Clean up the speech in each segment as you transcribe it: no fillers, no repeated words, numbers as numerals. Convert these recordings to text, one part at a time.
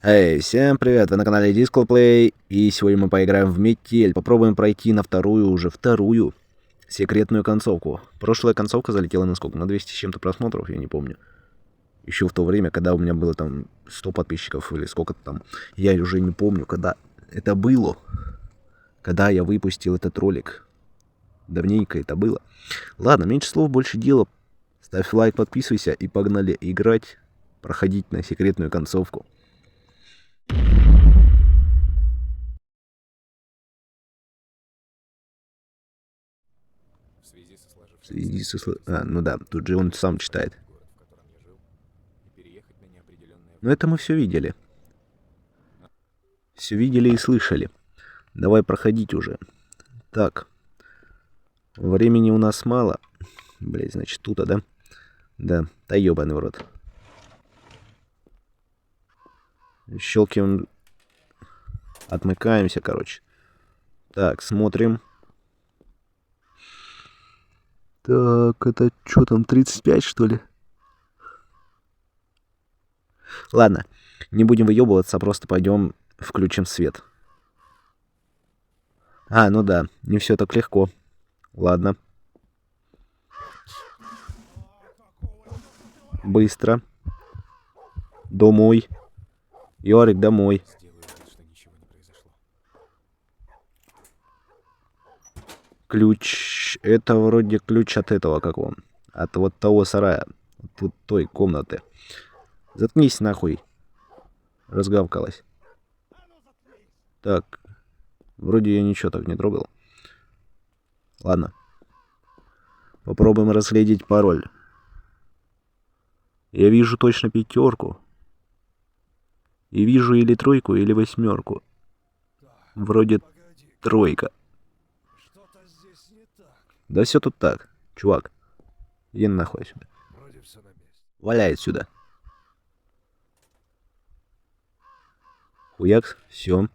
Эй, всем привет, вы на канале Disco Play, и сегодня мы поиграем в Метель. Попробуем пройти на вторую секретную концовку. Прошлая концовка залетела на сколько? На 200 с чем-то просмотров, я не помню. Еще в то время, когда у меня было там 100 подписчиков или сколько-то там. Я уже не помню, когда это было. Когда я выпустил этот ролик. Давненько это было. Ладно, меньше слов, больше дела. Ставь лайк, подписывайся и погнали играть, проходить на секретную концовку. В связи со... ну да, тут же он сам читает. Но это мы все видели. Все видели и слышали. Давай проходить уже. Так. Времени у нас мало. Блять, значит, тут, да? Да. Да ёбаный в рот. Щелкиваем. Отмыкаемся, короче. Так, смотрим. Так, это что там, 35, что ли? Ладно, не будем выебываться, просто пойдем включим свет. А, ну да, не все так легко. Ладно. Быстро. Домой. Йорик, домой. Ключ. Это вроде ключ от этого, как он. От вот того сарая. Тут той комнаты. Заткнись нахуй. Разгавкалась. Так. Вроде я ничего так не трогал. Ладно. Попробуем разглядеть пароль. Я вижу точно 5. И вижу или 3, или 8. Вроде 3. Да все тут так, чувак. Иди нахуй сюда. Валяй сюда. Хуяк, все.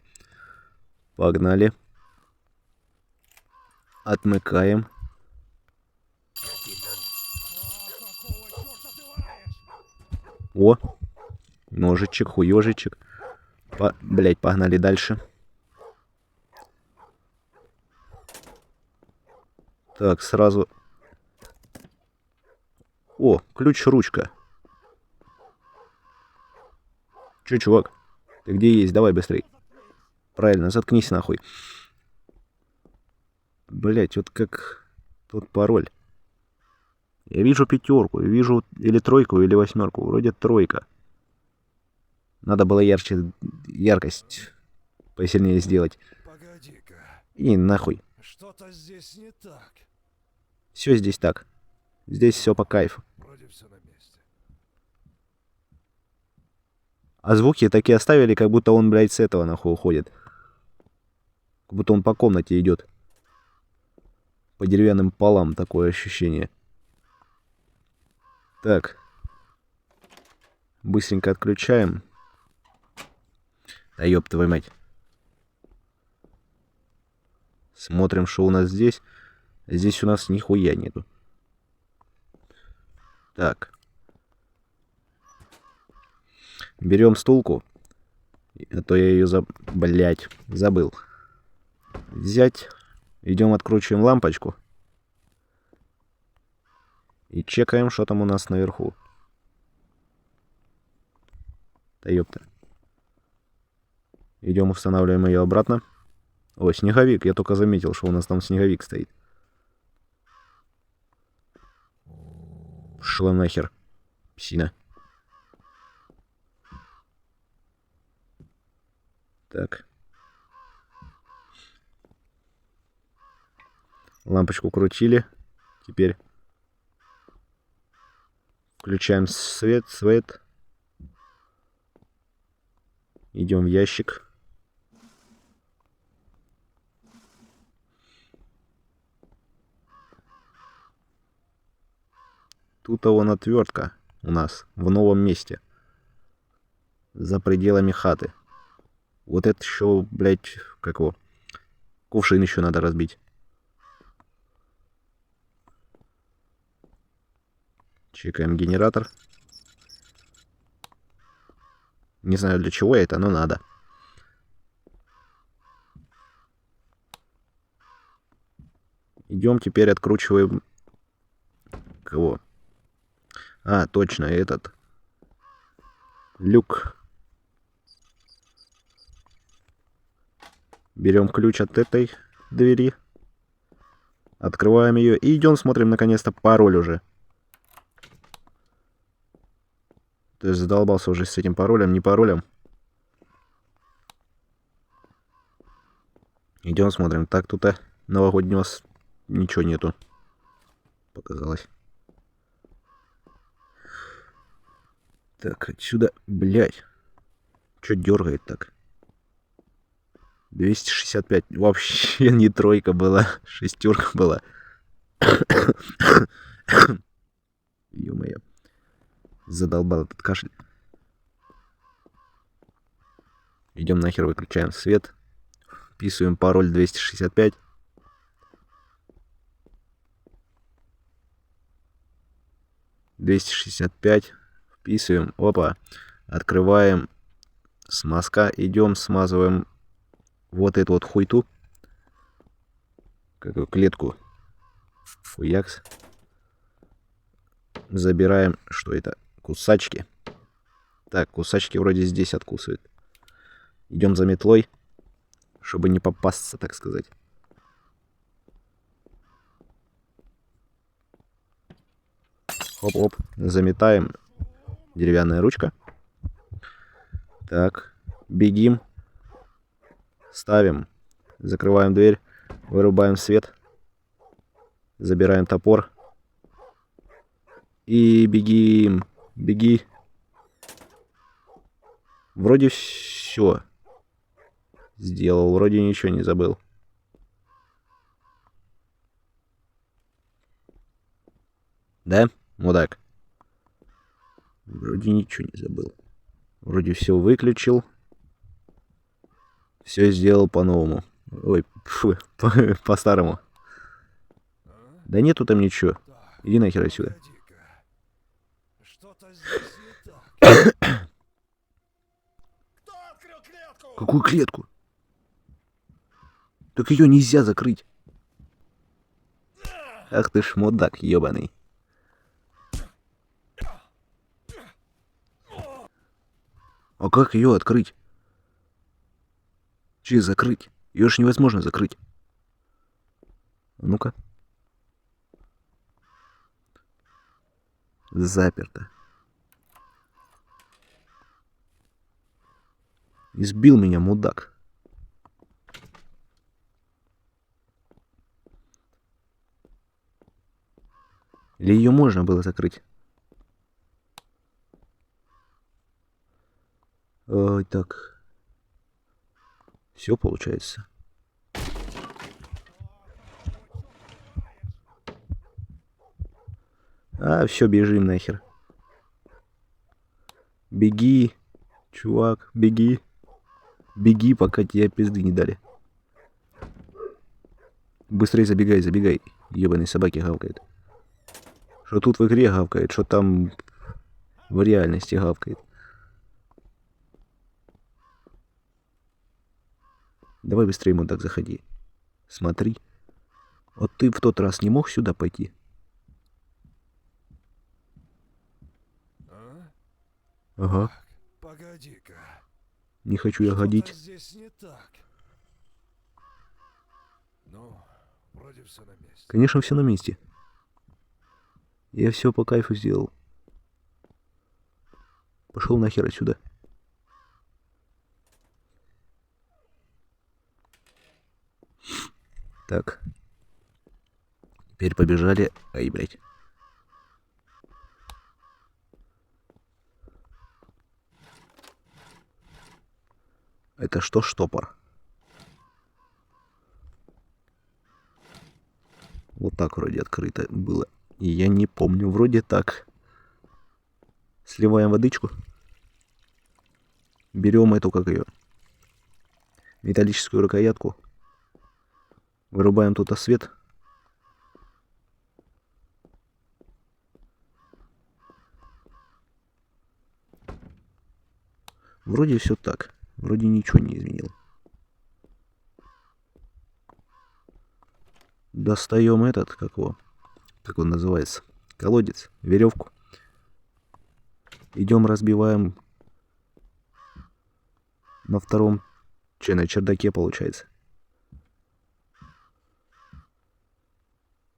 Погнали. Отмыкаем. О, ножичек, хуёжичек. Блять, погнали дальше. Так, сразу... О, ключ-ручка. Чё, чувак? Ты где есть? Давай быстрей. Правильно, заткнись нахуй. Блять, вот как тут пароль. Я вижу 5, я вижу или 3, или 8. Вроде 3. Надо было яркость посильнее сделать. Погоди-ка. И нахуй. Что-то здесь не так. Все здесь так. Здесь все по кайфу. Вроде все на месте. А звуки такие оставили, как будто он, блядь, с этого нахуй уходит. Как будто он по комнате идет. По деревянным полам такое ощущение. Так. Быстренько отключаем. Да ёб твою мать. Смотрим, что у нас здесь. Здесь у нас нихуя нету. Так. Берем стулку. А то я ее блять, забыл. Взять. Идем откручиваем лампочку. И чекаем, что там у нас наверху. Да ёпта. Идем устанавливаем ее обратно. О, снеговик. Я только заметил, что у нас там снеговик стоит. Шла нахер. Псина. Так. Лампочку крутили. Теперь включаем свет. Идем в ящик. Тут вон отвертка у нас в новом месте. За пределами хаты. Вот это еще, блядь, как его? Кувшин еще надо разбить. Чекаем генератор. Не знаю, для чего это, но надо. Идем теперь откручиваем... Кого? А, точно, этот. Люк. Берем ключ от этой двери. Открываем ее и идем смотрим наконец-то пароль уже. То есть задолбался уже с этим паролем, не паролем. Идем смотрим. Так, тут новогоднего ничего нету. Показалось. Так, отсюда, блядь. Чё дергает так? 265. Вообще не тройка была, шестерка была. Ё-моё. Задолбал этот кашель. Идем нахер, выключаем свет. Вписываем пароль 265. Вписываем. Опа. Открываем смазка. Идем, смазываем вот эту вот хуйту. Какую клетку. Хуякс. Забираем. Что это? Кусачки. Так, кусачки вроде здесь откусывают. Идем за метлой, чтобы не попасться, так сказать. Оп-оп. Заметаем. Деревянная ручка. Так. Бегим. Ставим. Закрываем дверь. Вырубаем свет. Забираем топор. И бегим. Беги. Вроде все сделал. Вроде ничего не забыл. Да, мудак? Вроде ничего не забыл. Вроде все выключил. Все сделал по-новому. Ой, фу, по-старому. Да нету там ничего. Иди нахер отсюда. Погоди-ка. Что-то здесь не так. Кто открыл клетку? Какую клетку? Так ее нельзя закрыть. Ах ты ж мудак ебаный. А как ее открыть? Че закрыть? Ее ж невозможно закрыть. Ну-ка. Заперто. Избил меня мудак. Или ее можно было закрыть? Ой, так. Все получается. А, все, бежим нахер. Беги, чувак, беги. Беги, пока тебе пизды не дали. Быстрее забегай, забегай. Ебаные собаки гавкают. Что тут в игре гавкает, что там в реальности гавкает. Давай быстрее, мудак, заходи. Смотри. Вот ты в тот раз не мог сюда пойти? А? Ага. Так, погоди-ка. Не хочу я Что-то ходить. здесь не так. Ну, вроде все на месте. Конечно, все на месте. Я все по кайфу сделал. Пошел нахер отсюда. Так. Теперь побежали. Ай, блядь. Это что, штопор? Вот так вроде открыто было. И я не помню. Вроде так. Сливаем водичку. Берем эту, как ее, металлическую рукоятку. Вырубаем тут свет. Вроде все так. Вроде ничего не изменил. Достаем этот, как он называется, колодец, веревку. Идем разбиваем на втором, на чердаке получается.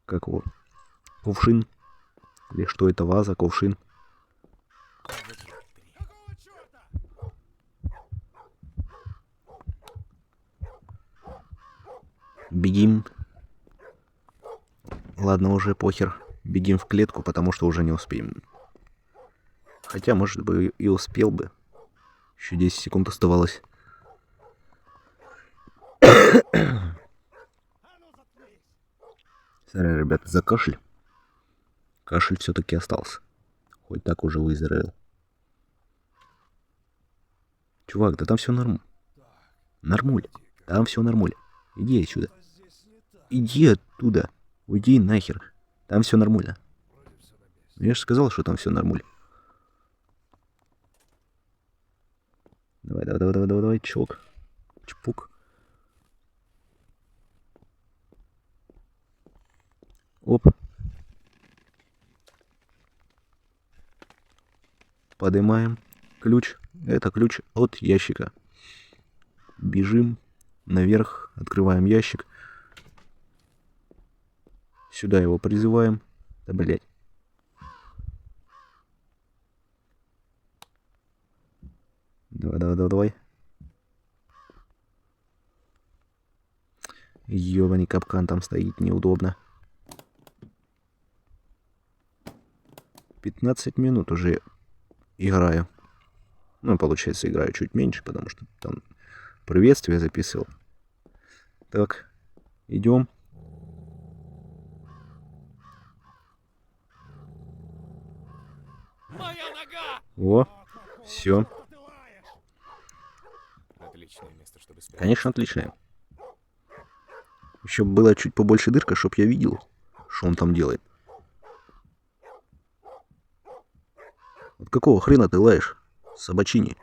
Как его? Кувшин. Или что это, ваза, кувшин. Какого черта? Бегим. Ладно, уже похер. Бегим в клетку, потому что уже не успеем. Хотя, может быть, и успел бы. Еще 10 секунд оставалось. Сорян, ребята, за кашель. Кашель все-таки остался. Хоть так уже выздоровел. Чувак, да там все норм. Нормуль. Там все нормуль. Иди отсюда. Что здесь не так? Иди оттуда. Уйди нахер. Там все нормально. Вроде все на месте. Я же сказал, что там все нормуль. Давай, давай, давай, давай, давай, давай, чок. Чпук. Оп. Поднимаем ключ. Это ключ от ящика. Бежим наверх, открываем ящик. Сюда его призываем. Да, блять. Давай, давай, давай, давай. Ёбаный капкан там стоит, неудобно. 15 минут уже играю. Ну, получается, играю чуть меньше, потому что там приветствие записывал. Так, идем. Моя нога! О, все. Ты лаешь! Отличное место, чтобы спрятаться. Конечно, отличное. Еще было чуть побольше дырка, чтоб я видел, что он там делает. Вот какого хрена ты лаешь, собачини?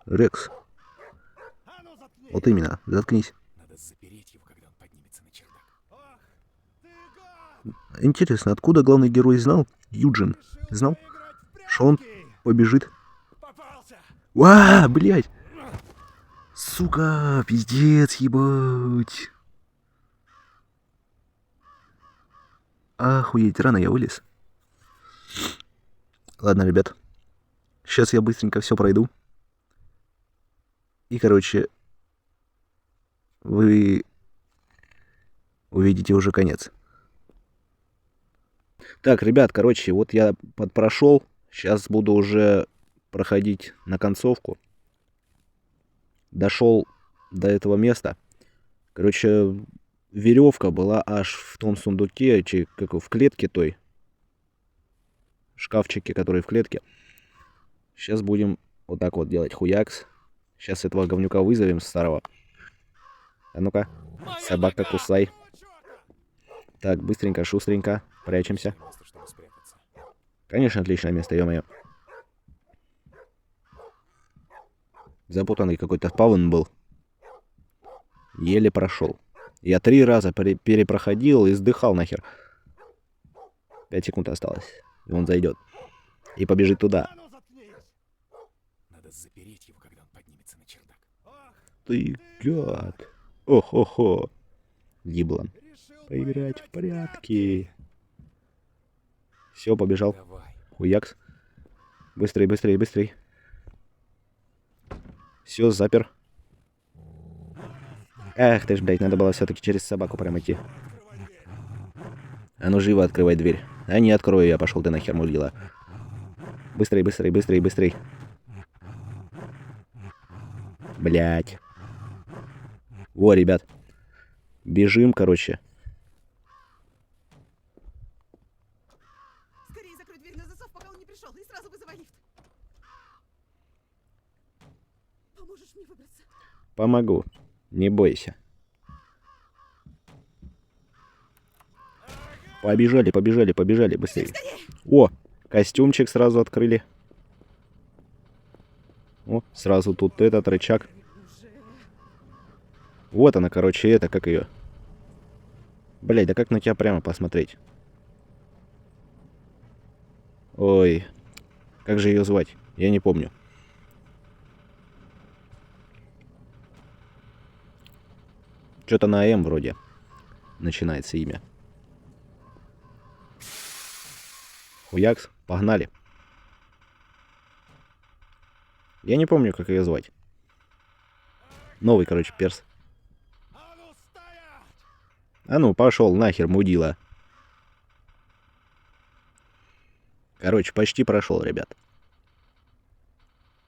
Рекс, А ну заткнись! вот именно, заткнись. Надо запереть его, когда он поднимется на чердак. Ах, ты гад! Интересно, откуда главный герой знал, Юджин, Решил знал, поиграть в что он прятки! побежит? Попался! Ва, блядь! Сука, пиздец, ебать. Охуеть, рано я вылез. Ладно, ребят. Сейчас я быстренько все пройду. И, короче, вы увидите уже конец. Так, ребят, короче, вот я подпрошел. Сейчас буду уже проходить на концовку. Дошел до этого места. Короче, веревка была аж в том сундуке, как в клетке той. Шкафчике, который в клетке. Сейчас будем вот так вот делать хуякс. Сейчас этого говнюка вызовем старого. А ну-ка, собака, кусай. Какого черта? Так, быстренько, шустренько, прячемся. Отличное место, чтобы спрятаться. Конечно, отличное место, ё-моё. Запутанный какой-то павн был. Еле прошел. Я 3 раза перепроходил и сдыхал нахер. 5 секунд осталось. И он зайдет. И побежит туда. А ну заткнись! Надо запереть его, когда он поднимется на чердак. Ах, Ты гад. Ох-хо-хо. Еблан. решил Поиграть в прятки! порядке. Все, побежал. Давай. Хуякс. Быстрей, быстрей, быстрей. Все, запер. Эх ты ж, блядь, надо было все-таки через собаку прям идти. Открывай дверь! А ну живо открывай дверь. А не открою я, пошел ты нахер, мудила. Быстрей, быстрей, быстрей, быстрей. Блять. Во, ребят. Бежим, короче. Скорее закрой дверь на засов, пока он не пришел, и сразу вызывай лифт. Поможешь мне выбраться? Помогу. Не бойся. Побежали, побежали, побежали, быстрее. О, костюмчик сразу открыли. О, сразу тут этот рычаг. Вот она, короче, это, как ее. Блять, да как на тебя прямо посмотреть? Ой, как же ее звать? Я не помню. Что-то на М вроде начинается имя. Хуякс, погнали. Я не помню, как ее звать. Новый, короче, перс. А ну стоять! А ну, пошел нахер, мудила. Короче, почти прошел, ребят.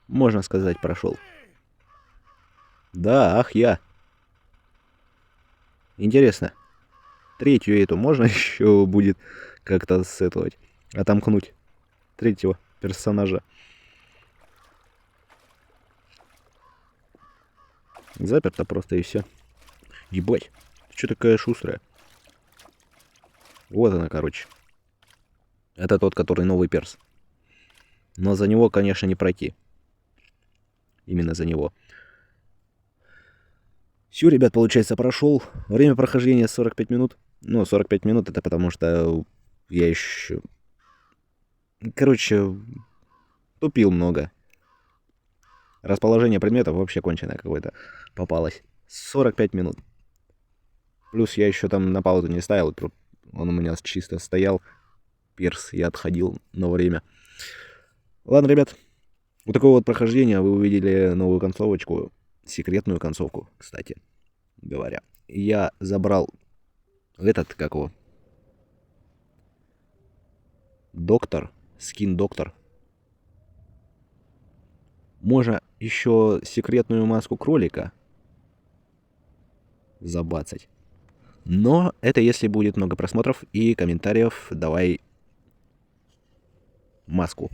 Можно сказать, прошел. Да, ах я. Интересно, третью эту можно еще будет как-то сетовать, отомкнуть третьего персонажа. Заперто просто и все. Ебать, ты что такая шустрая? Вот она, короче. Это тот, который новый перс. Но за него, конечно, не пройти. Именно за него. Все, ребят, получается, прошел. Время прохождения 45 минут. Ну, 45 минут это потому что я еще... Короче, тупил много. Расположение предметов вообще конченое какое-то попалось. 45 минут. Плюс я еще там на паузу не ставил. Он у меня чисто стоял. Перс, я отходил на время. Ладно, ребят. Вот такое вот прохождение. Вы увидели новую концовочку. Секретную концовку, кстати говоря. Я забрал этот, как его? Доктор. Скин доктор. Можно еще секретную маску кролика забацать. Но это если будет много просмотров и комментариев. Давай маску.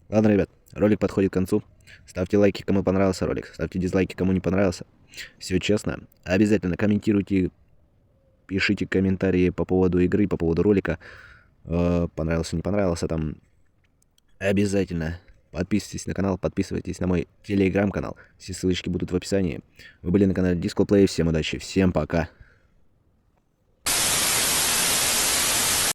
Ладно, ребят, ролик подходит к концу. Ставьте лайки, кому понравился ролик. Ставьте дизлайки, кому не понравился. Все честно. Обязательно комментируйте. Пишите комментарии по поводу игры, по поводу ролика. Понравился, не понравился там. Обязательно подписывайтесь на канал, подписывайтесь на мой телеграм-канал. Все ссылочки будут в описании. Вы были на канале Disco Play. Всем удачи, всем пока.